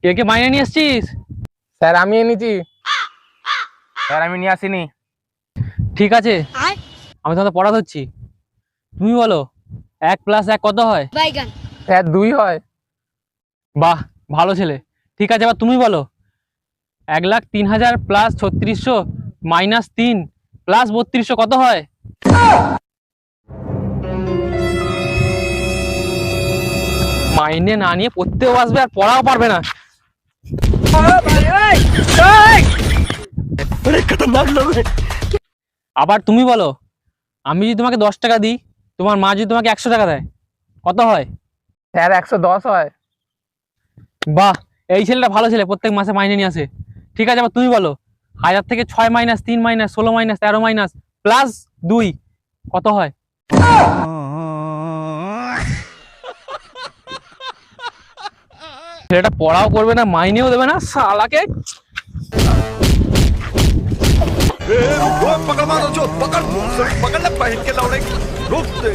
কে কে মাইনে নিয়ে এসছিস? স্যার আমি এনেছি। স্যার আমি নিয়ে আসিনি। ঠিক আছে, আমি তোমাকে পড়া ধরছি। তুমি বলো 1+1 কত হয়? স্যার 2 হয়। বাহ, ভালো ছেলে। ঠিক আছে, এবার তুমি বলো 1,03,000 প্লাস 3600 মাইনাস 3 প্লাস 3200 কত হয়? মাইনে না নিয়ে পড়তেও আসবে আর পড়াও পারবে না। আবার তুমি বলো, আমি যদি তোমাকে 10 টাকা দিই, তোমার মা যদি তোমাকে 100 টাকা দেয়, কত হয়? স্যার 110 হয়। বাহ, এই ছেলেটা ভালো ছেলে, প্রত্যেক মাসে মাইনে নিয়ে আসে। ঠিক আছে, আবার তুমি বলো 1000 থেকে 6 minus 3 minus 16 minus 13 minus plus 2 কত হয়? ছেলেটা পড়াও করবে না, মাইনেও দেবে না, শালাকে। पकड़ मारो जो पकड़ पकड़ ले पहन के लौड़े रुक दे